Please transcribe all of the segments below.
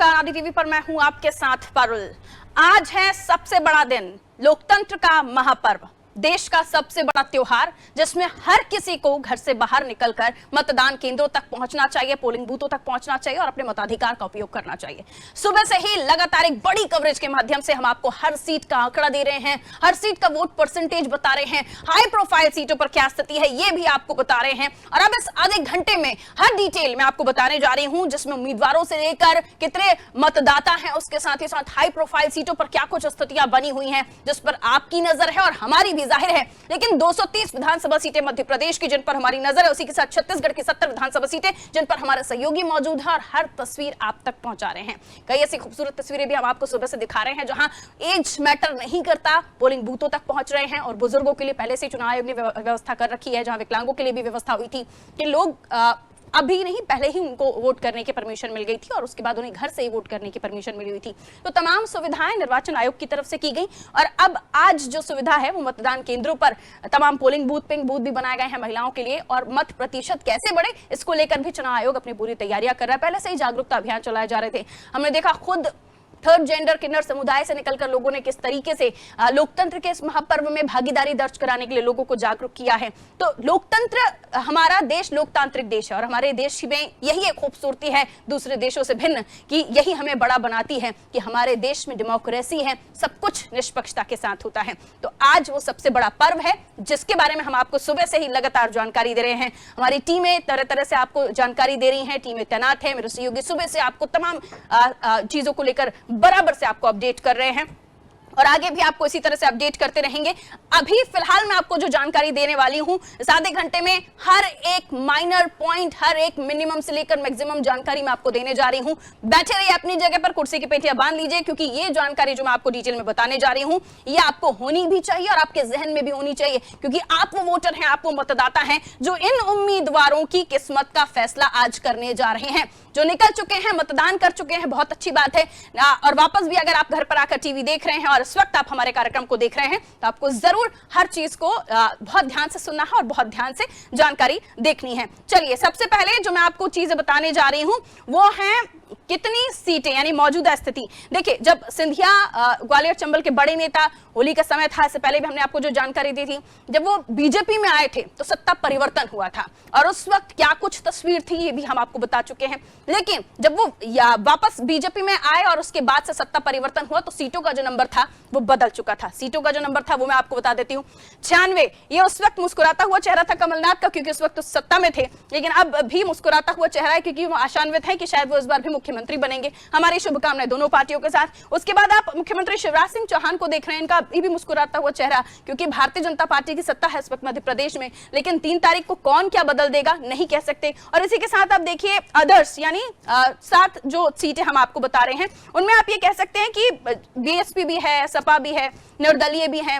नमस्कार, आदि टीवी पर मैं हूं आपके साथ पारुल। आज है सबसे बड़ा दिन, लोकतंत्र का महापर्व, देश का सबसे बड़ा त्योहार, जिसमें हर किसी को घर से बाहर निकलकर मतदान केंद्रों तक पहुंचना चाहिए, पोलिंग बूथों तक पहुंचना चाहिए और अपने मताधिकार का उपयोग करना चाहिए। सुबह से ही लगातार एक बड़ी कवरेज के माध्यम से हम आपको हर सीट का आंकड़ा दे रहे हैं, हर सीट का वोट परसेंटेज बता रहे हैं, हाई प्रोफाइल सीटों पर क्या स्थिति है ये भी आपको बता रहे हैं। और अब इस आधे घंटे में हर डिटेल में आपको बताने जा रही हूं, जिसमें उम्मीदवारों से लेकर कितने मतदाता हैं, उसके साथ ही साथ हाई प्रोफाइल सीटों पर क्या कुछ स्थितियां बनी हुई हैं जिस पर आपकी नजर है और हमारी जाहिर है। लेकिन 230 विधानसभा सीटें मध्य प्रदेश की जिन पर हमारी नजर है, उसी के साथ छत्तीसगढ़ की 70 विधानसभा सीटें जिन पर हमारे सहयोगी मौजूद हैं और हर तस्वीर आप तक पहुंचा रहे हैं। कई ऐसी खूबसूरत तस्वीरें भी हम आपको सुबह से दिखा रहे हैं जहां एज मैटर नहीं करता, पोलिंग बूथों तक पहुंच रहे हैं और बुजुर्गों के लिए पहले से चुनाव आयोग ने व्यवस्था कर रखी है, जहां विकलांगों के लिए भी व्यवस्था हुई थी कि लोग अभी नहीं, पहले ही उनको वोट करने की परमिशन मिल गई थी और उसके बाद उन्हें घर से ही वोट करने की परमिशन मिली हुई थी। तो तमाम सुविधाएं निर्वाचन आयोग की तरफ से की गई और अब आज जो सुविधा है वो मतदान केंद्रों पर तमाम पोलिंग बूथ, पिंक बूथ भी बनाए गए हैं महिलाओं के लिए। और मत प्रतिशत कैसे बढ़े, इसको लेकर भी चुनाव आयोग अपनी पूरी तैयारियां कर रहा है। पहले से ही जागरूकता अभियान चलाए जा रहे थे। हमने देखा खुद थर्ड जेंडर किन्नर समुदाय से निकलकर लोगों ने किस तरीके से लोकतंत्र के इस महापर्व में भागीदारी दर्ज कराने के लिए लोगों को जागरूक किया है। तो लोकतंत्र, हमारा देश लोकतांत्रिक देश है और हमारे देश में यही एक खूबसूरती है दूसरे देशों से भिन्न, कि यही हमें बड़ा बनाती है कि हमारे देश में डेमोक्रेसी है, सब कुछ निष्पक्षता के साथ होता है। तो आज वो सबसे बड़ा पर्व है जिसके बारे में हम आपको सुबह से ही लगातार जानकारी दे रहे हैं। हमारी टीमें तरह तरह से आपको जानकारी दे रही हैं, टीमें तैनात है, मेरे सहयोगी सुबह से आपको तमाम चीजों को लेकर बराबर से आपको अपडेट कर रहे हैं और आगे भी आपको इसी तरह से अपडेट करते रहेंगे। अभी फिलहाल मैं आपको जो जानकारी देने वाली हूं, इस आधे घंटे में हर एक माइनर पॉइंट, हर एक मिनिमम से लेकर मैक्सिमम जानकारी मैं आपको देने जा रही हूं। बैठे रहिए अपनी जगह पर, कुर्सी की पेटियां बांध लीजिए, क्योंकि ये जानकारी जो मैं आपको डिटेल में बताने जा रही हूं ये आपको होनी भी चाहिए और आपके जहन में भी होनी चाहिए, क्योंकि आप वो वोटर हैं, आप वो मतदाता हैं जो इन उम्मीदवारों की किस्मत का फैसला आज करने जा रहे हैं। जो निकल चुके हैं, मतदान कर चुके हैं, बहुत अच्छी बात है। और वापस भी अगर आप घर पर आकर टीवी देख रहे हैं और इस वक्त आप हमारे कार्यक्रम को देख रहे हैं तो आपको जरूर हर चीज को बहुत ध्यान से सुनना है और बहुत ध्यान से जानकारी देखनी है। चलिए, सबसे पहले जो मैं आपको चीजें बताने जा रही हूं वो है कितनी सीटें, यानी मौजूदा स्थिति। देखिए, जब सिंधिया ग्वालियर चंबल के बड़े नेता, होली का समय था, इससे पहले भी हमने आपको जो जानकारी दी थी, जब वो बीजेपी में आए थे तो सत्ता परिवर्तन हुआ था और उस वक्त क्या कुछ तस्वीर थी ये भी हम आपको बता चुके हैं। लेकिन जब वो वापस बीजेपी में आए और उसके बाद से सत्ता परिवर्तन हुआ तो सीटों का जो नंबर था वो बदल चुका था। सीटों का जो नंबर था वो मैं आपको बता देती हूँ, 96। ये उस वक्त मुस्कुराता हुआ चेहरा था कमलनाथ का, क्योंकि उस वक्त तो सत्ता में थे, लेकिन अब भी मुस्कुराता हुआ चेहरा है क्योंकि वो आशान्वित है कि शायद वो इस बार भी मुख्यमंत्री बनेंगे। हमारी शुभकामनाएं दोनों पार्टियों के साथ। उसके बाद आप मुख्यमंत्री शिवराज सिंह चौहान को देख रहे हैं, इनका भी मुस्कुराता हुआ चेहरा, क्योंकि भारतीय जनता पार्टी की सत्ता है इस वक्त मध्य प्रदेश में। लेकिन 3 तारीख को कौन क्या बदल देगा नहीं कह सकते। और इसी के साथ आप देखिए अदर्स, यानी 7 जो सीटें हम आपको बता रहे हैं उनमें आप ये कह सकते हैं कि बीएसपी भी है, सपा भी है, निर्दलीय भी है,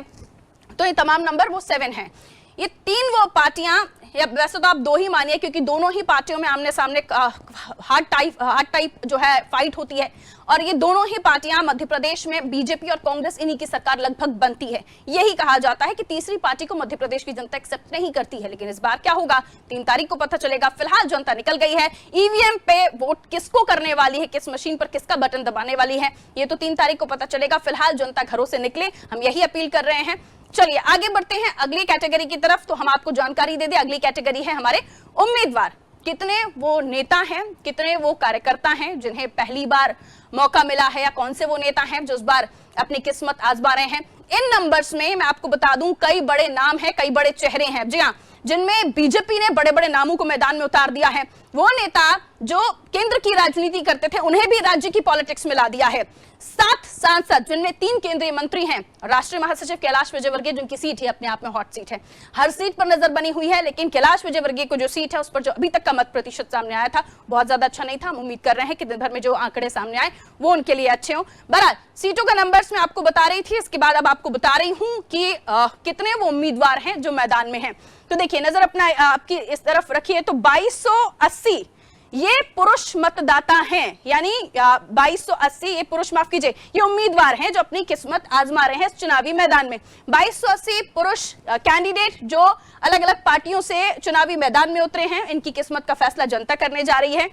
तो ये तमाम नंबर वो 7 हैं। ये 3 वो पार्टियां, या वैसे तो आप 2 ही मानिए क्योंकि दोनों ही पार्टियों में आमने सामने हार्ड टाइप जो है फाइट होती है और ये दोनों ही पार्टियां मध्य प्रदेश में बीजेपी और कांग्रेस, इन्हीं की सरकार लगभग बनती है। यही कहा जाता है कि तीसरी पार्टी को मध्य प्रदेश की जनता एक्सेप्ट नहीं करती है। लेकिन इस बार क्या होगा 3 तारीख को पता चलेगा। फिलहाल जनता निकल गई है, ईवीएम पे वोट किसको करने वाली है, किस मशीन पर किसका बटन दबाने वाली है, ये तो 3 तारीख को पता चलेगा। फिलहाल जनता घरों से निकले, हम यही अपील कर रहे हैं। चलिए आगे बढ़ते हैं अगली कैटेगरी की तरफ, तो हम आपको जानकारी दे दें। अगली कैटेगरी है हमारे उम्मीदवार। कितने वो नेता हैं, कितने वो कार्यकर्ता हैं जिन्हें पहली बार मौका मिला है, या कौन से वो नेता हैं जो इस बार अपनी किस्मत आजमा रहे हैं। इन नंबर्स में मैं आपको बता दूं कई बड़े नाम हैं, कई बड़े चेहरे हैं, जी हाँ, जिनमें बीजेपी ने बड़े बड़े नामों को मैदान में उतार दिया है। वो नेता जो केंद्र की राजनीति करते थे उन्हें भी राज्य की पॉलिटिक्स में ला दिया है। 7 सांसद, जिनमें 3 केंद्रीय मंत्री हैं, राष्ट्रीय महासचिव कैलाश विजयवर्गीय, जिनकी सीट है अपने आप में हॉट सीट है, हर सीट पर नजर बनी हुई है। लेकिन कैलाश विजयवर्गीय को जो सीट है उस पर जो अभी तक का मत प्रतिशत सामने आया था बहुत ज्यादा अच्छा नहीं था। हम उम्मीद कर रहे हैं कि दिन भर में जो आंकड़े सामने आए वो उनके लिए अच्छे हों। बहरहाल सीटों का नंबर्स मैं आपको बता रही थी, इसके बाद अब आपको बता रही हूं कि कितने वो उम्मीदवार हैं जो मैदान में हैं। तो देखिए, नजर अपना आपकी इस तरफ रखिए, तो 2280 ये पुरुष मतदाता हैं, यानी 2280 ये पुरुष, माफ कीजिए, ये उम्मीदवार हैं जो अपनी किस्मत आजमा रहे हैं इस चुनावी मैदान में। 2280 पुरुष कैंडिडेट जो अलग अलग पार्टियों से चुनावी मैदान में उतरे हैं, इनकी किस्मत का फैसला जनता करने जा रही है।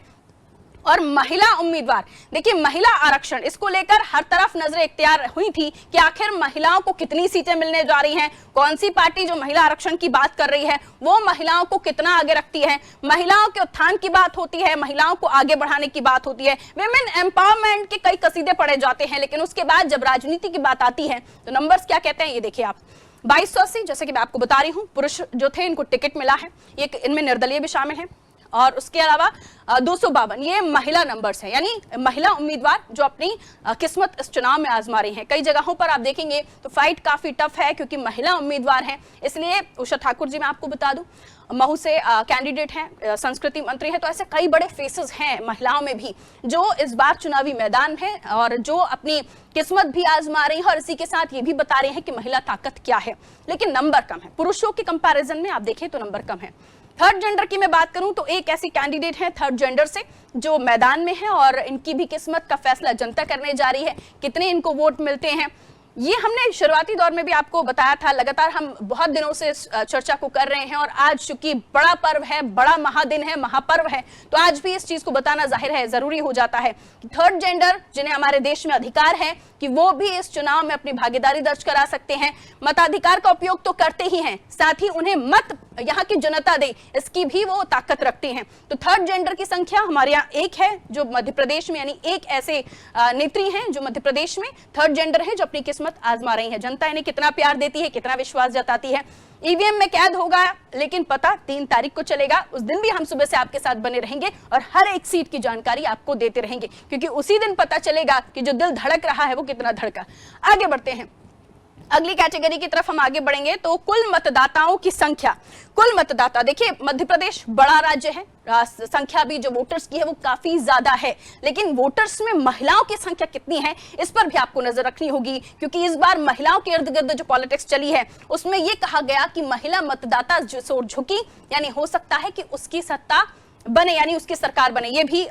और महिला उम्मीदवार, देखिए महिला आरक्षण, इसको लेकर हर तरफ नजरें इख्तियार हुई थी कि आखिर महिलाओं को कितनी सीटें मिलने जा रही हैं, कौन सी पार्टी जो महिला आरक्षण की बात कर रही है वो महिलाओं को कितना आगे रखती है, महिलाओं के उत्थान की बात होती है, महिलाओं को आगे बढ़ाने की बात होती है, विमेन एम्पावरमेंट के कई कसीदे पढ़े जाते हैं, लेकिन उसके बाद जब राजनीति की बात आती है तो नंबर्स क्या कहते हैं ये देखिए आप। 2280, जैसे कि मैं आपको बता रही हूं, पुरुष जो थे इनको टिकट मिला है, इनमें निर्दलीय भी शामिल है, और उसके अलावा 252 ये महिला नंबर्स हैं, यानी महिला उम्मीदवार जो अपनी किस्मत इस चुनाव में आजमा रही हैं। कई जगहों पर आप देखेंगे तो फाइट काफी टफ है क्योंकि महिला उम्मीदवार हैं। इसलिए उषा ठाकुर जी मैं आपको बता दूं महू से कैंडिडेट हैं, संस्कृति मंत्री हैं, तो ऐसे कई बड़े फेसेस हैं महिलाओं में भी जो इस बार चुनावी मैदान है और जो अपनी किस्मत भी आजमा रही है और इसी के साथ ये भी बता रहे हैं कि महिला ताकत क्या है। लेकिन नंबर कम है, पुरुषों के कंपैरिजन में आप देखें तो नंबर कम है। थर्ड जेंडर की मैं बात करूं तो एक ऐसी कैंडिडेट है थर्ड जेंडर से जो मैदान में है और इनकी भी किस्मत का फैसला जनता करने जा रही है, कितने इनको वोट मिलते हैं। ये हमने शुरुआती दौर में भी आपको बताया था, लगातार हम बहुत दिनों से इस चर्चा को कर रहे हैं और आज चूंकि बड़ा पर्व है, बड़ा महादिन है, महापर्व है, तो आज भी इस चीज को बताना जाहिर है जरूरी हो जाता है कि थर्ड जेंडर जिन्हें हमारे देश में अधिकार है कि वो भी इस चुनाव में अपनी भागीदारी दर्ज करा सकते हैं, मताधिकार का उपयोग तो करते ही हैं, साथ ही उन्हें मत यहाँ की जनता दे इसकी भी वो ताकत रखती हैं। तो थर्ड जेंडर की संख्या हमारे यहाँ एक है जो मध्य प्रदेश में, यानी एक ऐसे नेत्री हैं जो मध्य प्रदेश में थर्ड जेंडर है जो अपनी किस्मत आजमा रही है। जनता इन्हें कितना प्यार देती है, कितना विश्वास जताती है। ईवीएम में कैद होगा लेकिन पता 3 तारीख को चलेगा, उस दिन भी हम सुबह से आपके साथ बने रहेंगे और हर एक सीट की जानकारी आपको देते रहेंगे क्योंकि उसी दिन पता चलेगा कि जो दिल धड़क रहा है वो कितना धड़का। आगे बढ़ते हैं, अगली कैटेगरी की तरफ हम आगे बढ़ेंगे तो कुल मतदाताओं की संख्या। कुल मतदाता, देखिए मध्य प्रदेश बड़ा राज्य है, संख्या भी जो वोटर्स की है वो काफी ज्यादा है, लेकिन वोटर्स में महिलाओं की संख्या कितनी है इस पर भी आपको नजर रखनी होगी क्योंकि इस बार महिलाओं के इर्द गिर्द जो पॉलिटिक्स चली है उसमें यह कहा गया कि महिला मतदाता जो ओर झुकी, यानी हो सकता है कि उसकी सत्ता बने, यानी उसकी सरकार बने। ये भी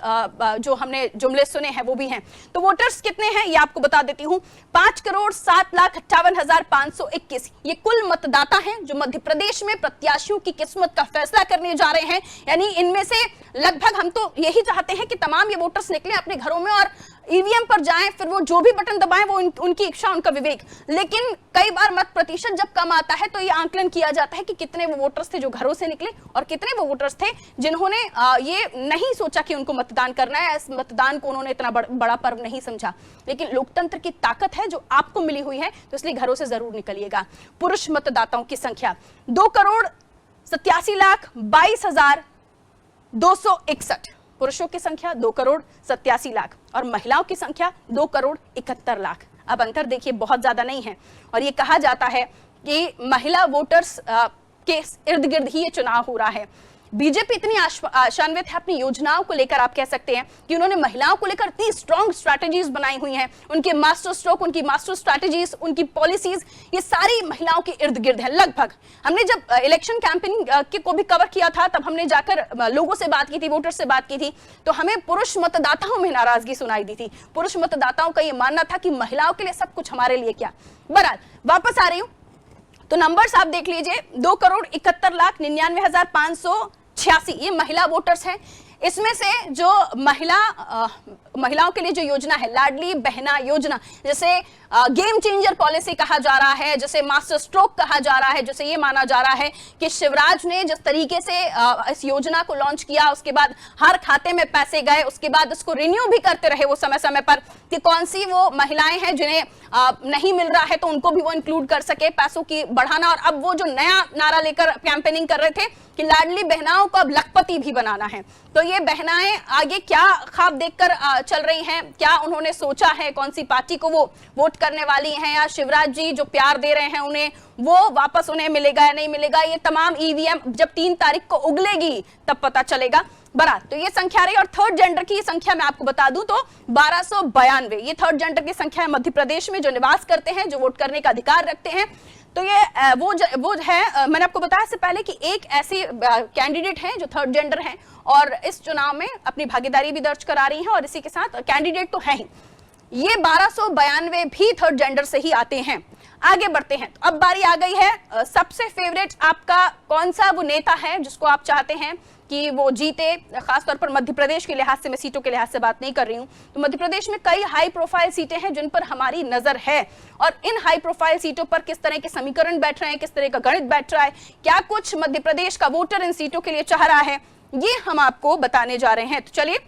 जो हमने जुमले सुने हैं वो भी हैं। तो वोटर्स कितने हैं ये आपको बता देती हूं, 5,07,58,521 ये कुल मतदाता हैं जो मध्य प्रदेश में प्रत्याशियों की किस्मत का फैसला करने जा रहे हैं। यानी इनमें से लगभग, हम तो यही चाहते हैं कि तमाम ये वोटर्स निकले अपने घरों में और ईवीएम पर जाएं, फिर वो जो भी बटन दबाएं वो उनकी इच्छा, उनका विवेक। लेकिन कई बार मत प्रतिशत जब कम आता है तो ये आंकलन किया जाता है कि कितने वो वोटर्स थे जो घरों से निकले और कितने वो वोटर्स थे जिन्होंने ये नहीं सोचा कि उनको मतदान करना है, इस मतदान को उन्होंने इतना बड़ा पर्व नहीं समझा। लेकिन लोकतंत्र की ताकत है जो आपको मिली हुई है, तो इसलिए घरों से जरूर निकलिएगा। पुरुष मतदाताओं की संख्या 2,87,22,261, पुरुषों की संख्या 2,87,00,000 और महिलाओं की संख्या 2,71,00,000। अब अंतर देखिए बहुत ज्यादा नहीं है और ये कहा जाता है कि महिला वोटर्स के इर्द गिर्द ही ये चुनाव हो रहा है। बीजेपी इतनी आशान्वित है अपनी योजनाओं को लेकर, आप कह सकते हैं कि उन्होंने महिलाओं को लेकर इतनी स्ट्रॉन्ग स्ट्रैटेजीज बनाई हुई हैं, उनके मास्टर स्ट्रोक, उनकी मास्टर स्ट्रैटेजीज, उनकी पॉलिसीज, ये सारी महिलाओं के इर्द गिर्द है। लगभग हमने जब इलेक्शन कैंपेनिंग को भी कवर किया था तब हमने जाकर लोगों से बात की थी, वोटर से बात की थी, तो हमें पुरुष मतदाताओं में नाराजगी सुनाई दी थी। पुरुष मतदाताओं का यह मानना था कि महिलाओं के लिए सब कुछ, हमारे लिए क्या। बहरहाल वापस आ रही हूं तो नंबर्स आप देख लीजिए, 2,71,99,586 ये महिला वोटर्स हैं। इसमें से जो महिलाओं के लिए जो योजना है लाडली बहना योजना, जैसे गेम चेंजर पॉलिसी कहा जा रहा है, जैसे मास्टर स्ट्रोक कहा जा रहा है, जैसे ये माना जा रहा है कि शिवराज ने जिस तरीके से इस योजना को लॉन्च किया, उसके बाद हर खाते में पैसे गए, उसके बाद उसको रिन्यू भी करते रहे वो समय समय पर कि कौन सी वो महिलाएं हैं जिन्हें नहीं मिल रहा है तो उनको भी वो इंक्लूड कर सके, पैसों की बढ़ाना। और अब वो जो नया नारा लेकर कैंपेनिंग कर रहे थे कि लाडली बहनाओं को अब लखपति भी बनाना है। तो ये बहनाएं आगे क्या ख्वाब देखकर चल रही हैं, क्या उन्होंने सोचा है, कौन सी पार्टी को वो वोट करने वाली हैं, या शिवराज जी जो प्यार दे रहे हैं उन्हें वो वापस उन्हें मिलेगा या नहीं मिलेगा, ये तमाम ईवीएम जब 3 तारीख को उगलेगी तब पता चलेगा। बराबर तो ये संख्या रही। और थर्ड जेंडर की संख्या मैं आपको बता दूं तो 1292 ये थर्ड जेंडर की संख्या है मध्य प्रदेश में, जो निवास करते हैं, जो वोट करने का अधिकार रखते हैं। तो ये वो है, मैंने आपको बताया इससे पहले कि एक ऐसी कैंडिडेट हैं जो थर्ड जेंडर हैं और इस चुनाव में अपनी भागीदारी भी दर्ज करा रही हैं और इसी के साथ कैंडिडेट तो है ही। ये 1292 भी थर्ड जेंडर से ही आते हैं। आगे बढ़ते हैं। तो अब बारी आ गई है, सबसे फेवरेट आपका कौन सा वो नेता है जिसको आप चाहते हैं कि वो जीते, खासतौर पर मध्य प्रदेश के लिहाज से, मैं सीटों के लिहाज से बात नहीं कर रही हूं। तो मध्य प्रदेश में कई हाई प्रोफाइल सीटें हैं जिन पर हमारी नजर है, और इन हाई प्रोफाइल सीटों पर किस तरह के समीकरण बैठ रहे हैं, किस तरह का गणित बैठ रहा है, क्या कुछ मध्य प्रदेश का वोटर इन सीटों के लिए चाह रहा है, ये हम आपको बताने जा रहे हैं। तो चलिए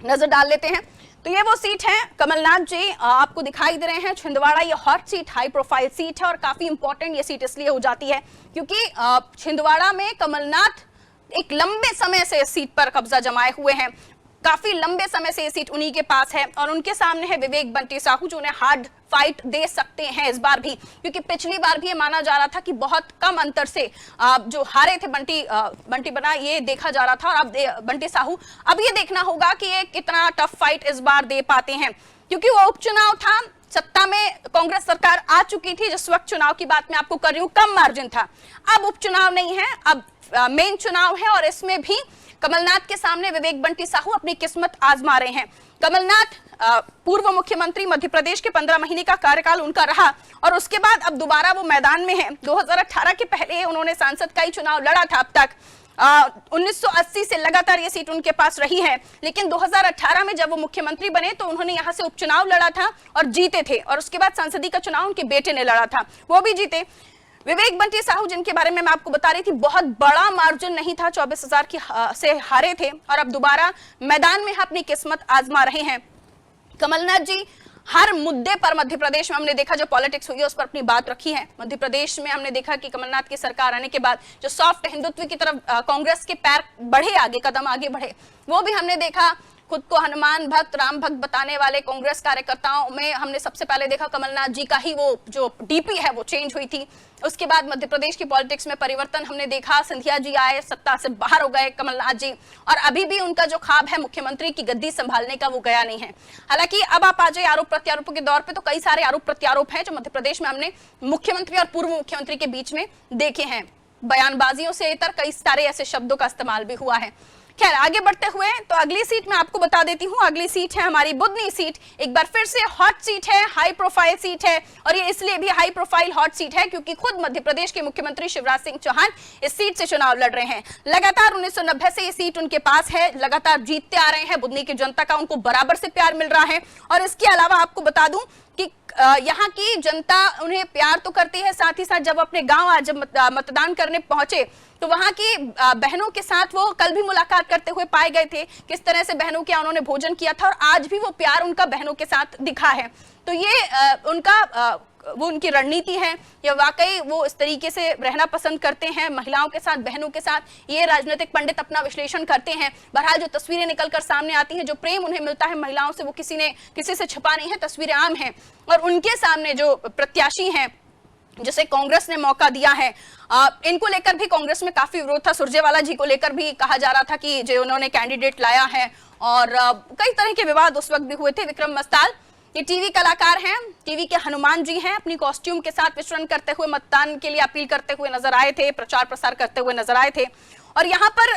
नजर डाल लेते हैं। तो ये वो सीट है, कमलनाथ जी आपको दिखाई दे रहे हैं, छिंदवाड़ा। ये hot seat, high profile seat है और काफी इंपॉर्टेंट ये सीट इसलिए हो जाती है क्योंकि छिंदवाड़ा में कमलनाथ एक लंबे समय से इस सीट पर कब्जा जमाए हुए हैं, काफी लंबे समय से ये सीट उन्हीं के पास है, और उनके सामने है विवेक बंटी साहू जो उन्हें हार्ड फाइट दे सकते हैं इस बार भी, क्योंकि पिछली बार भी ये माना जा रहा था कि बहुत कम अंतर से जो हारे थे बंटी बना, ये देखा जा रहा था। और अब बंटी साहू, अब ये देखना होगा कि ये कितना टफ फाइट इस बार दे पाते हैं, क्योंकि वो उपचुनाव था, सत्ता में कांग्रेस सरकार आ चुकी थी जिस वक्त, चुनाव की बात मैं आपको कर रही हूं, कम मार्जिन था। अब उपचुनाव नहीं है, अब मेन चुनाव है, और इसमें भी कमलनाथ के सामने विवेक बंटी साहू अपनी किस्मत आजमा रहे हैं। कमलनाथ पूर्व मुख्यमंत्री, मध्य प्रदेश के 15 महीने का कार्यकाल उनका रहा, और उसके बाद अब दोबारा वो मैदान में है। 2018 के पहले उन्होंने सांसद का ही चुनाव लड़ा था। अब तक 1980 से लगातार ये सीट उनके पास रही है, लेकिन 2018 में जब वो मुख्यमंत्री बने तो उन्होंने यहां से उपचुनाव लड़ा था और जीते थे, और उसके बाद संसदीय का चुनाव उनके बेटे ने लड़ा था, वो भी जीते। विवेक बंटी साहू जिनके बारे में मैं आपको बता रही थी, बहुत बड़ा मार्जिन नहीं था, 24,000 की से हारे थे, और अब दोबारा मैदान में अपनी किस्मत आजमा रहे हैं। कमलनाथ जी हर मुद्दे पर मध्य प्रदेश में हमने देखा, जो पॉलिटिक्स हुई है उस पर अपनी बात रखी है। मध्य प्रदेश में हमने देखा कि कमलनाथ की सरकार आने के बाद जो सॉफ्ट हिंदुत्व की तरफ कांग्रेस के पैर बढ़े, आगे कदम आगे बढ़े, वो भी हमने देखा। खुद को हनुमान भक्त, राम भक्त बताने वाले कांग्रेस कार्यकर्ताओं में हमने सबसे पहले देखा कमलनाथ जी का ही वो जो डीपी है वो चेंज हुई थी। उसके बाद मध्य प्रदेश की पॉलिटिक्स में परिवर्तन हमने देखा, सिंधिया जी आए, सत्ता से बाहर हो गए कमलनाथ जी, और अभी भी उनका जो ख्वाब है मुख्यमंत्री की गद्दी संभालने का, वो गया नहीं है। हालांकि अब आप आ जाए आरोप प्रत्यारोपों के दौर पे, तो कई सारे आरोप प्रत्यारोप हैं जो मध्य प्रदेश में हमने मुख्यमंत्री और पूर्व मुख्यमंत्री के बीच में देखे हैं। बयानबाजियों से इतर कई सारे ऐसे शब्दों का इस्तेमाल भी हुआ है। खैर आगे बढ़ते हुए तो अगली सीट मैं आपको बता देती हूँ। अगली सीट है हमारी बुधनी सीट, एक बार फिर से हॉट सीट है, हाई प्रोफाइल सीट है, और ये इसलिए भी हाई प्रोफाइल हॉट सीट है क्योंकि खुद मध्य प्रदेश के मुख्यमंत्री शिवराज सिंह चौहान इस सीट से चुनाव लड़ रहे हैं। लगातार 1990 से ये सीट उनके पास है, लगातार जीतते आ रहे हैं, बुधनी की जनता का उनको बराबर से प्यार मिल रहा है। और इसके अलावा आपको बता दूं कि यहाँ की जनता उन्हें प्यार तो करती है, साथ ही साथ जब अपने गांव आज मतदान करने पहुंचे तो वहां की बहनों के साथ वो कल भी मुलाकात करते हुए पाए गए थे, किस तरह से बहनों के यहाँ उन्होंने भोजन किया था, और आज भी वो प्यार उनका बहनों के साथ दिखा है। तो ये वो उनकी रणनीति है, या वाकई वो इस तरीके से रहना पसंद करते हैं महिलाओं के साथ, बहनों के साथ, ये राजनीतिक पंडित अपना विश्लेषण करते हैं। बहरहाल जो तस्वीरें निकलकर सामने आती हैं, जो प्रेम उन्हें मिलता है महिलाओं से, वो किसी से छिपा नहीं है, तस्वीरें आम हैं। और उनके सामने जो प्रत्याशी हैं जिसे कांग्रेस ने मौका दिया है, इनको लेकर भी कांग्रेस में काफी विरोध था। सुरजेवाला जी को लेकर भी कहा जा रहा था कि जो उन्होंने कैंडिडेट लाया है, और कई तरह के विवाद उस वक्त भी हुए थे। विक्रम मस्ताल ये टीवी कलाकार हैं, टीवी के हनुमान जी हैं, अपनी कॉस्ट्यूम के साथ विचरण करते हुए मतदान के लिए अपील करते हुए नजर आए थे, प्रचार प्रसार करते हुए नजर आए थे। और यहाँ पर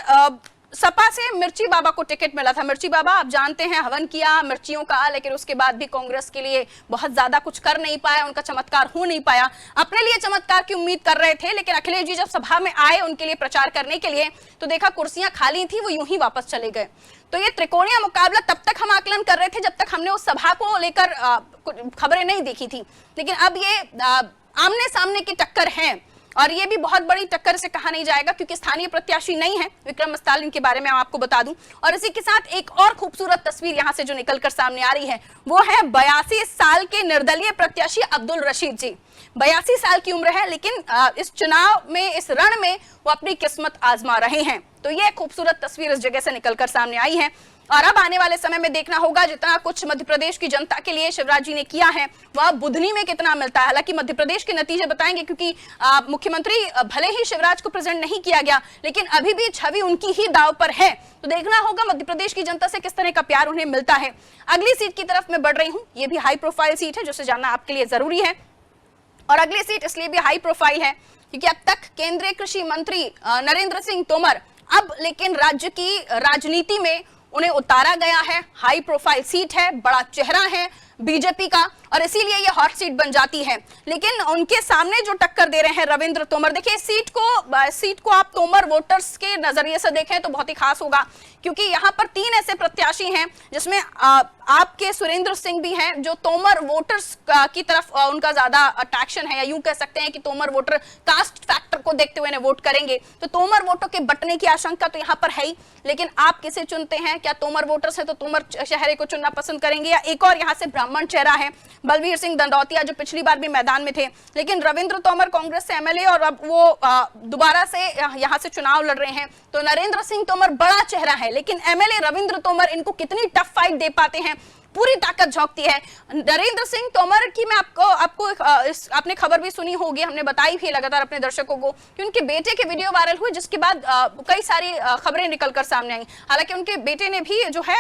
सपा से मिर्ची बाबा को टिकट मिला था। मिर्ची बाबा आप जानते हैं हवन किया मिर्चियों का, लेकिन उसके बाद भी कांग्रेस के लिए बहुत ज्यादा कुछ कर नहीं पाया, उनका चमत्कार हो नहीं पाया। अपने लिए चमत्कार की उम्मीद कर रहे थे, लेकिन अखिलेश जी जब सभा में आए उनके लिए प्रचार करने के लिए, तो देखा कुर्सियां खाली थी, वो यूं ही वापस चले गए। तो ये त्रिकोणीय मुकाबला तब तक हम आकलन कर रहे थे जब तक हमने उस सभा को लेकर खबरें नहीं देखी थी, लेकिन अब ये आमने सामने की टक्कर है, और ये भी बहुत बड़ी टक्कर से कहा नहीं जाएगा क्योंकि स्थानीय प्रत्याशी नहीं है विक्रम मस्ताल के बारे में आपको बता दूं। और इसी के साथ एक और खूबसूरत तस्वीर यहां से जो निकलकर सामने आ रही है, वो है 82 साल के निर्दलीय प्रत्याशी अब्दुल रशीद जी। 82 साल की उम्र है, लेकिन इस चुनाव में, इस रण में वो अपनी किस्मत आजमा रहे हैं। तो ये खूबसूरत तस्वीर इस जगह से निकलकर सामने आई है। और अब आने वाले समय में देखना होगा जितना कुछ मध्य प्रदेश की जनता के लिए शिवराज जी ने किया है, वह बुधनी में कितना मिलता है। हालांकि मध्य प्रदेश के नतीजे बताएंगे, क्योंकि मुख्यमंत्री भले ही शिवराज को प्रेजेंट नहीं किया गया, लेकिन अभी भी छवि उनकी ही दाव पर है। तो देखना होगा मध्य प्रदेश की जनता से किस तरह का प्यार उन्हें मिलता है। अगली सीट की तरफ मैं बढ़ रही हूँ, ये भी हाई प्रोफाइल सीट है, जिसे जानना आपके लिए जरूरी है। और अगली सीट इसलिए भी हाई प्रोफाइल है क्योंकि अब तक केंद्रीय कृषि मंत्री नरेंद्र सिंह तोमर, अब लेकिन राज्य की राजनीति में उन्हें उतारा गया है। हाई प्रोफाइल सीट है, बड़ा चेहरा है, बीजेपी का, और इसीलिए ये हॉट सीट बन जाती है। लेकिन उनके सामने जो टक्कर दे रहे हैं रविंद्र तोमर, देखिए इस सीट को आप तोमर वोटर्स के नजरिए से देखें तो बहुत ही खास होगा, क्योंकि यहाँ पर 3 ऐसे प्रत्याशी हैं जिसमें आपके सुरेंद्र सिंह भी हैं, जो तोमर वोटर्स की तरफ उनका ज्यादा अट्रैक्शन है, या यूं कह सकते हैं कि तोमर वोटर कास्ट फैक्टर को देखते हुए वोट करेंगे, तो तोमर वोटों के बंटने की आशंका तो यहाँ पर है ही। लेकिन आप किसे चुनते हैं? क्या तोमर वोटर्स है तो तोमर चेहरे को चुनना पसंद करेंगे, या एक और यहाँ से ब्राह्मण चेहरा है बलवीर सिंह दंडौतिया, जो पिछली बार भी मैदान में थे, लेकिन रविंद्र तोमर कांग्रेस से एमएलए और अब वो दोबारा से यहाँ से चुनाव लड़ रहे हैं, तो नरेंद्र सिंह तोमर बड़ा चेहरा है, लेकिन एमएलए रविंद्र तोमर इनको कितनी टफ फाइट दे पाते हैं, पूरी ताकत झोंकती है। नरेंद्र सिंह तोमर की मैं आपको आपने खबर भी सुनी होगी, हमने बताई भी लगातार अपने दर्शकों को कि उनके बेटे के वीडियो वायरल हुए, जिसके बाद कई सारी खबरें निकलकर सामने आई। हालांकि उनके बेटे ने भी जो है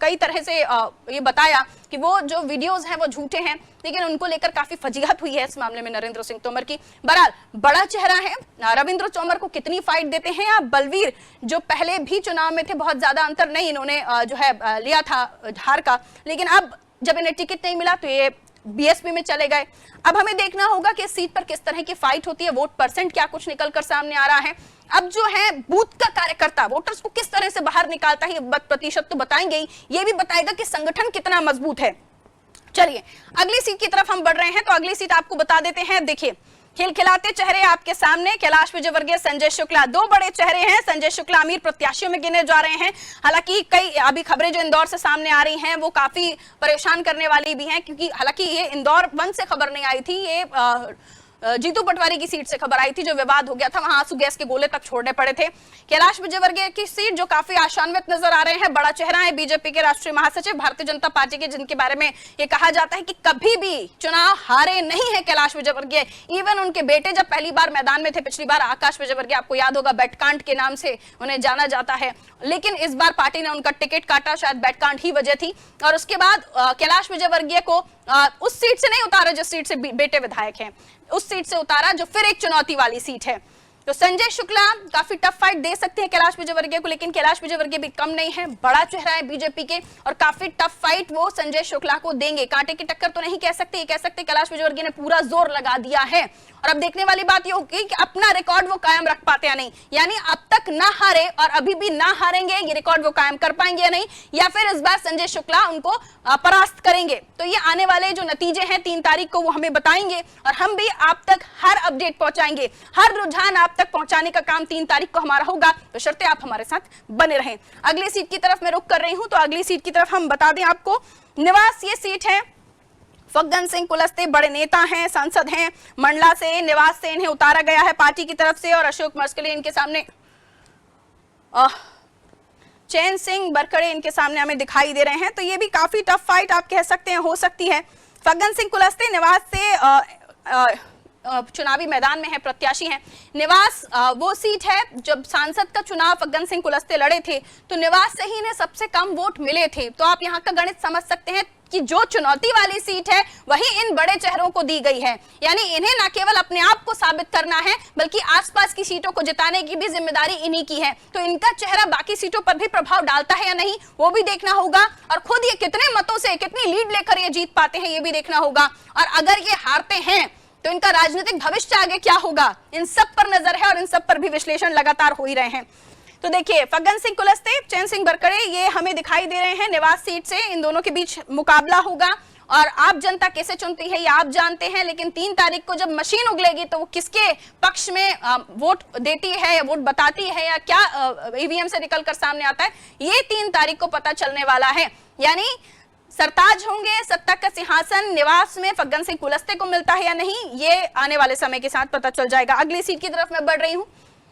कई तरह से ये बताया कि वो जो वीडियोस हैं वो झूठे हैं, लेकिन उनको लेकर काफी फजीहत हुई है इस मामले में नरेंद्र सिंह तोमर की। बहरहाल बड़ा चेहरा है, रविंद्र तोमर को कितनी फाइट देते हैं, या बलवीर जो पहले भी चुनाव में थे, बहुत ज्यादा अंतर नहीं इन्होंने जो है लिया था हार का, लेकिन अब जब इन्हें टिकट नहीं मिला तो ये बीएसपी में चले गए। अब हमें देखना होगा कि इस सीट पर किस तरह की फाइट होती है, वोट परसेंट क्या कुछ निकलकर सामने आ रहा है। अब जो है बूथ का कार्यकर्ता वोटर्स को किस तरह से बाहर निकालता है, प्रतिशत तो बताएंगे ही, ये भी बताएगा कि संगठन कितना मजबूत है। चलिए अगली सीट की तरफ हम बढ़ रहे हैं, तो अगली सीट आपको बता देते हैं। देखिए खिलखिलाते चेहरे आपके सामने, कैलाश विजयवर्गीय, संजय शुक्ला, 2 बड़े चेहरे हैं। संजय शुक्ला अमीर प्रत्याशियों में गिने जा रहे हैं। हालांकि कई अभी खबरें जो इंदौर से सामने आ रही हैं वो काफी परेशान करने वाली भी हैं, क्योंकि हालांकि ये इंदौर 1 से खबर नहीं आई थी, ये जीतू पटवारी की सीट से खबर आई थी, जो विवाद हो गया था, वहां आंसू गैस के गोले तक छोड़ने पड़े थे। कैलाश विजयवर्गीय की सीट जो काफी आशान्वित नजर आ रहे हैं, बड़ा चेहरा है, बीजेपी के राष्ट्रीय महासचिव, भारतीय जनता पार्टी के, जिनके बारे में ये कहा जाता है कि कभी भी चुनाव हारे नहीं है कैलाश विजयवर्गीय। इवन उनके बेटे जब पहली बार मैदान में थे पिछली बार, आकाश विजयवर्गीय, आपको याद होगा बेटकांड के नाम से उन्हें जाना जाता है, लेकिन इस बार पार्टी ने उनका टिकट काटा, शायद बेटकांड ही वजह थी, और उसके बाद कैलाश विजयवर्गीय को उस सीट से नहीं उतारा जिस सीट से बेटे विधायक हैं, उस सीट से उतारा जो फिर एक चुनौती वाली सीट है। तो संजय शुक्ला काफी टफ फाइट दे सकते हैं कैलाश विजयवर्गीय को, लेकिन कैलाश विजयवर्गीय भी कम नहीं है, बड़ा चेहरा है बीजेपी के, और काफी टफ फाइट वो संजय शुक्ला को देंगे। कांटे की टक्कर तो नहीं कह सकते, ये कह सकते कैलाश विजयवर्गीय ने पूरा जोर लगा दिया है। और अब देखने वाली बात ये होगी कि अपना रिकॉर्ड वो कायम रख पाते या नहीं, यानी अब तक ना हारे और अभी भी ना हारेंगे, ये रिकॉर्ड वो कायम कर पाएंगे या नहीं, या फिर इस बार संजय शुक्ला उनको परास्त करेंगे। तो ये आने वाले जो नतीजे हैं 3 तारीख को वो हमें बताएंगे, और हम भी आप तक हर अपडेट पहुंचाएंगे, हर रुझान आप तक पहुंचाने का काम 3 तारीख को हमारा होगा, तो शर्ते आप हमारे साथ बने रहें। अगली सीट की तरफ मैं रुख कर रही हूं, तो अगली सीट की तरफ हम बता दें आपको, निवास ये सीट है, फग्गन सिंह कुलस्ते बड़े नेता हैं, सांसद हैं, मंडला से, निवास से इन्हें उतारा गया है पार्टी की तरफ से, और अशोक मस्कली इनके सामने, चैन सिंह बरकड़े इनके सामने हमें दिखाई दे रहे हैं। तो ये भी काफी टफ फाइट आप कह सकते हैं, हो सकती है। फग्गन सिंह कुलस्ते निवास से चुनावी मैदान में है, प्रत्याशी हैं। निवास वो सीट है जब सांसद का चुनाव फग्गन सिंह कुलस्ते लड़े थे तो निवास से ही इन्हें सबसे कम वोट मिले थे। तो आप यहाँ का गणित समझ सकते हैं कि जो चुनौती वाली सीट है वही इन बड़े चेहरों को दी गई है, यानी इन्हें न केवल अपने आप को साबित करना है बल्कि आसपास की सीटों को जिताने की भी जिम्मेदारी इन्हीं की है। तो इनका चेहरा बाकी सीटों पर भी प्रभाव डालता है या नहीं वो भी देखना होगा, और खुद ये कितने मतों से कितनी लीड लेकर ये जीत पाते हैं ये भी देखना होगा। और अगर ये हारते हैं तो इनका राजनीतिक भविष्य आगे क्या होगा, इन सब पर नजर है, और इन सब पर भी विश्लेषण लगातार हो ही रहे हैं। तो देखिए फग्गन सिंह कुलस्ते, चैन सिंह बरकड़े ये हमें दिखाई दे रहे हैं निवास सीट से, इन दोनों के बीच मुकाबला होगा, और आप जनता कैसे चुनती है ये आप जानते हैं। लेकिन 3 तारीख को जब मशीन उगलेगी तो वो किसके पक्ष में वोट देती है या वोट बताती है, या क्या ईवीएम से निकलकर सामने आता है, ये 3 तारीख को पता चलने वाला है। यानी सरताज होंगे, सत्ता का सिंहासन निवास में फग्गन सिंह कुलस्ते को मिलता है या नहीं, ये आने वाले समय के साथ पता चल जाएगा। अगली सीट की तरफ मैं बढ़ रही हूँ।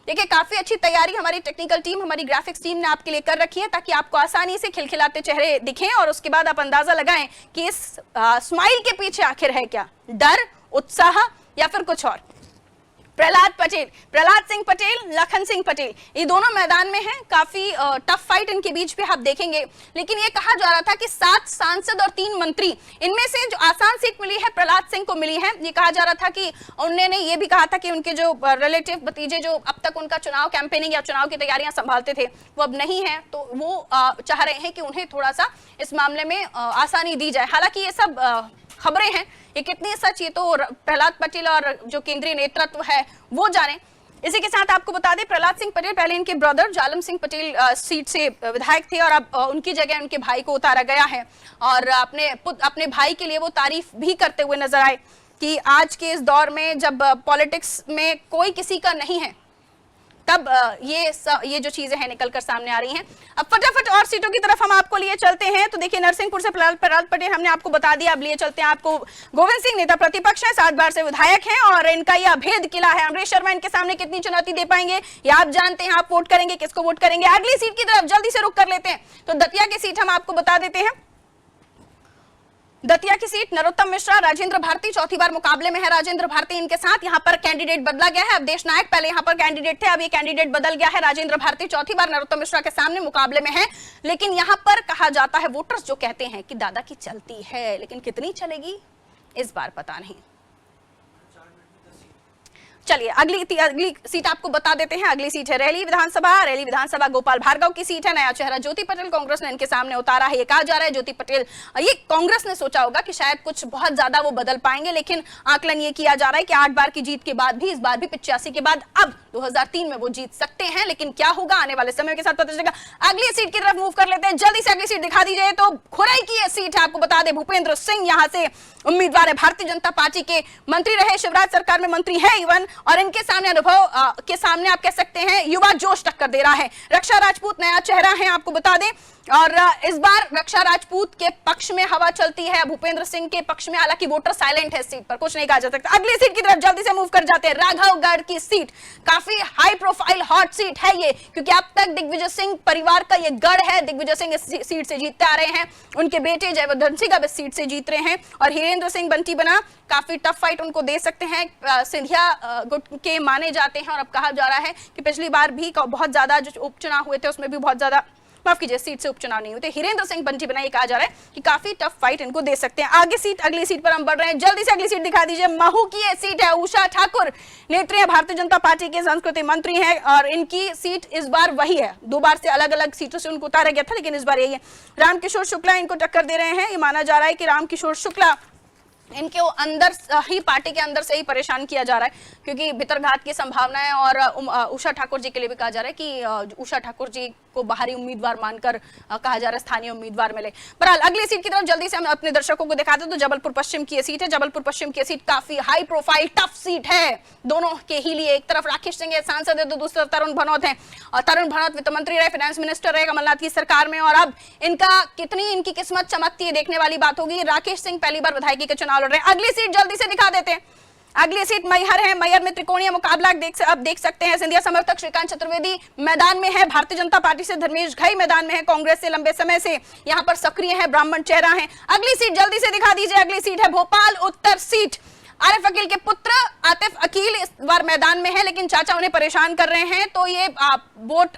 देखिए काफी अच्छी तैयारी हमारी टेक्निकल टीम, हमारी ग्राफिक्स टीम ने आपके लिए कर रखी है, ताकि आपको आसानी से खिलखिलाते चेहरे दिखें, और उसके बाद आप अंदाजा लगाएं कि इस स्माइल के पीछे आखिर है क्या, डर, उत्साह या फिर कुछ और। प्रहलाद सिंह पटेल, लखन सिंह पटेल, ये दोनों मैदान में हैं। काफी टफ फाइट इनके बीच पे आप देखेंगे, लेकिन ये कहा जा रहा था कि 7 सांसद और 3 मंत्री, इनमें से जो आसान सीट मिली है प्रहलाद सिंह को मिली है। ये कहा जा रहा था कि उन्होंने ये भी कहा था कि उनके जो रिलेटिव भतीजे जो अब तक उनका चुनाव कैंपेनिंग या चुनाव की तैयारियां संभालते थे, वो अब नहीं है, तो वो चाह रहे हैं कि उन्हें थोड़ा सा इस मामले में आसानी दी जाए। हालांकि ये सब खबरें हैं, ये कितनी सच, ये तो प्रहलाद पटेल और जो केंद्रीय नेतृत्व है वो जाने। इसी के साथ आपको बता दें, प्रहलाद सिंह पटेल पहले इनके ब्रदर जालम सिंह पटेल सीट से विधायक थे और अब उनकी जगह उनके भाई को उतारा गया है और अपने भाई के लिए वो तारीफ भी करते हुए नजर आए कि आज के इस दौर में जब पॉलिटिक्स में कोई किसी का नहीं है, तब ये जो चीजें हैं निकल कर सामने आ रही हैं। अब फटाफट और सीटों की तरफ हम आपको लिए चलते हैं। तो देखिए, नरसिंहपुर से प्रहलाद पटेल हमने आपको बता दिया। अब लिए चलते हैं आपको गोविंद सिंह, नेता प्रतिपक्ष है, 7 बार से विधायक हैं और इनका यह अभेद किला है। अमरीश शर्मा इनके सामने कितनी चुनौती दे पाएंगे ये आप जानते हैं। आप वोट करेंगे, किसको वोट करेंगे? अगली सीट की तरफ जल्दी से रुख कर लेते हैं। तो दतिया की सीट हम आपको बता देते हैं। दतिया की सीट नरोत्तम मिश्रा, राजेंद्र भारती चौथी बार मुकाबले में है। राजेंद्र भारती इनके साथ, यहां पर कैंडिडेट बदला गया है। अब देश नायक पहले यहां पर कैंडिडेट थे, अब ये कैंडिडेट बदल गया है। राजेंद्र भारती चौथी बार नरोत्तम मिश्रा के सामने मुकाबले में है, लेकिन यहां पर कहा जाता है, वोटर्स जो कहते हैं कि दादा की चलती है, लेकिन कितनी चलेगी इस बार पता नहीं। चलिए अगली सीट आपको बता देते हैं। अगली सीट है रैली विधानसभा गोपाल भार्गव की सीट है। नया चेहरा ज्योति पटेल कांग्रेस ने इनके सामने उतारा है। ये कहा जा रहा है ज्योति पटेल, ये कांग्रेस ने सोचा होगा कि शायद कुछ बहुत ज्यादा वो बदल पाएंगे, लेकिन आकलन ये किया जा रहा है कि 8 बार की जीत के बाद भी, इस बार भी 85 के बाद अब 2003 में वो जीत सकते हैं, लेकिन क्या होगा आने वाले समय के साथ पता चलेगा। अगली सीट की तरफ मूव कर लेते हैं, जल्दी से अगली सीट दिखा दीजिए। तो खुराई की सीट है, आपको बता दें भूपेंद्र सिंह यहां से उम्मीदवार है। भारतीय जनता पार्टी के मंत्री रहे, शिवराज सरकार में मंत्री है इवन, और इनके सामने अनुभव के सामने आप कह सकते हैं युवा जोश टक्कर दे रहा है। रक्षा राजपूत नया चेहरा है, आपको बता दें, और इस बार रक्षा राजपूत के पक्ष में हवा चलती है, भूपेंद्र सिंह के पक्ष में। हालांकि वोटर साइलेंट है, सीट पर कुछ नहीं कहा जा सकता। अगली सीट की तरफ जल्दी से मूव कर जाते हैं। राघवगढ़ की सीट काफी हाई प्रोफाइल हॉट सीट है ये, क्योंकि अब तक दिग्विजय सिंह परिवार का ये गढ़ है। दिग्विजय सिंह इस सीट से जीतते आ रहे हैं, उनके बेटे जयवर्धन सिंह अब इस सीट से जीत रहे हैं और हिरेंद्र सिंह बंटी बना काफी टफ फाइट उनको दे सकते हैं। सिंधिया गुट के माने जाते हैं और अब कहा जा रहा है कि पिछली बार भी बहुत ज्यादा जो उपचुनाव हुए थे उसमें भी बहुत ज्यादा, माफ कीजिए, सीट से उपचुनाव नहीं हुए थे। हिरेंद्र सिंह बंटी बना, ये कहा जा रहा है कि काफी टफ फाइट इनको दे सकते हैं। अगली सीट पर हम बढ़ रहे हैं, जल्दी से अगली सीट दिखा दीजिए। महू की ये सीट है, उषा ठाकुर नेत्री है, भारतीय जनता पार्टी के संस्कृति मंत्री हैं और इनकी सीट इस बार वही है। 2 बार से अलग अलग सीटों से उनको उतारा गया था, लेकिन इस बार यही है। रामकिशोर शुक्ला इनको टक्कर दे रहे हैं। ये माना जा रहा है कि रामकिशोर शुक्ला इनके अंदर ही, पार्टी के अंदर से ही परेशान किया जा रहा है, क्योंकि भीतरघात की संभावना है। और उषा ठाकुर जी के लिए भी कहा जा रहा है कि उषा ठाकुर जी को बाहरी उम्मीदवार मानकर कहा जा रहा है स्थानीय उम्मीदवार मिले। बहरहाल अगली सीट की तरफ जल्दी से हम अपने दर्शकों को दिखाते हैं। तो जबलपुर पश्चिम की सीट है। जबलपुर पश्चिम की सीट काफी हाई प्रोफाइल टफ सीट है दोनों के ही लिए। एक तरफ राकेश सिंह सांसद है, तो दूसरी तरफ तरुण भनोत है। और तरुण भनोत वित्त मंत्री रहे, फाइनेंस मिनिस्टर रहे कमलनाथ की सरकार में, और अब इनकी किस्मत चमकती है, देखने वाली बात होगी। राकेश सिंह पहली बार विधायकी के चुनाव लड़ रहे हैं। अगली सीट जल्दी से दिखा देते हैं। अगली सीट मैहर है। मैहर में त्रिकोणीय मुकाबला अब देख सकते हैं। सिंधिया समर्थक श्रीकांत चतुर्वेदी मैदान में है, भारतीय जनता पार्टी से धर्मेश घई मैदान में है, कांग्रेस से लंबे समय से यहां पर सक्रिय है, ब्राह्मण चेहरा है। अगली सीट जल्दी से दिखा दीजिए। अगली सीट है भोपाल उत्तर सीट। आरिफ अकील के पुत्र आतिफ अकील इस बार मैदान में है, लेकिन चाचा उन्हें परेशान कर रहे हैं, तो ये वोट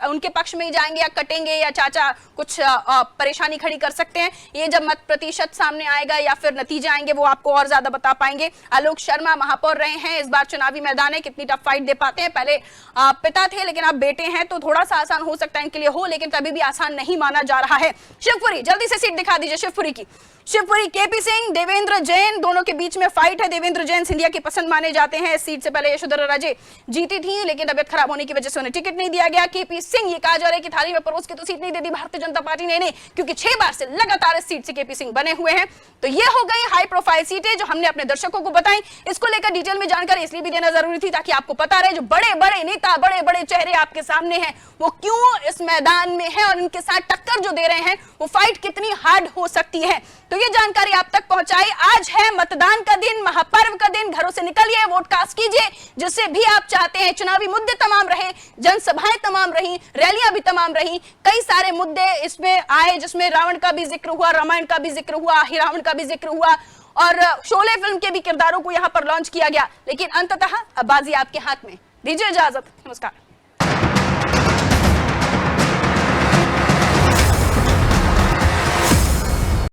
उनके पक्ष में ही जाएंगे या कटेंगे, या चाचा कुछ परेशानी खड़ी कर सकते हैं। ये जब मत प्रतिशत सामने आएगा या फिर नतीजे आएंगे, वो आपको और ज्यादा बता पाएंगे। आलोक शर्मा महापौर रहे हैं, इस बार चुनावी मैदान है, कितनी टफ फाइट दे पाते हैं। पहले पिता थे, लेकिन अब बेटे हैं, तो थोड़ा सा आसान हो सकता है इनके लिए हो, लेकिन कभी भी आसान नहीं माना जा रहा है। शिवपुरी जल्दी से सीट दिखा दीजिए। शिवपुरी केपी सिंह देवेंद्र जैन दोनों के बीच में फाइट है। देवेंद्र जैन सिंधिया की पसंद माने जाते हैं। इस सीट से पहले यशोधरा राजे जीती थी, लेकिन तबियत खराब होने की वजह से उन्हें टिकट नहीं दिया गया। केपी सिंह, ये कहा जा रहा है कि थाली में परोस के तो सीट नहीं दे दी भारतीय जनता पार्टी ने, क्योंकि 6 बार से लगातार इस सीट से केपी सिंह बने हुए हैं। तो ये हो गई हाई प्रोफाइल सीटें जो हमने अपने दर्शकों को बताई। इसको लेकर डिटेल में जानकारी इसलिए भी देना जरूरी थी ताकि आपको पता रहे जो बड़े बड़े नेता, बड़े बड़े चेहरे आपके सामने हैं, वो क्यों इस मैदान में है और इनके साथ टक्कर जो दे रहे हैं, वो फाइट कितनी हार्ड हो सकती है। तो ये जानकारी आप तक पहुंचाई। आज है मतदान का दिन, महापर्व का दिन। घरों से निकलिए, वोट कास्ट कीजिए, जिससे भी आप चाहते हैं। चुनावी मुद्दे तमाम रहे, जनसभाएं तमाम रही, रैलियां भी तमाम रही, कई सारे मुद्दे इसमें आए, जिसमें रावण का भी जिक्र हुआ, रामायण का भी जिक्र हुआ, रावण का भी जिक्र हुआ, और शोले फिल्म के भी किरदारों को यहाँ पर लॉन्च किया गया, लेकिन अंततः अब बाजी आपके हाथ में। दीजिए इजाजत, नमस्कार।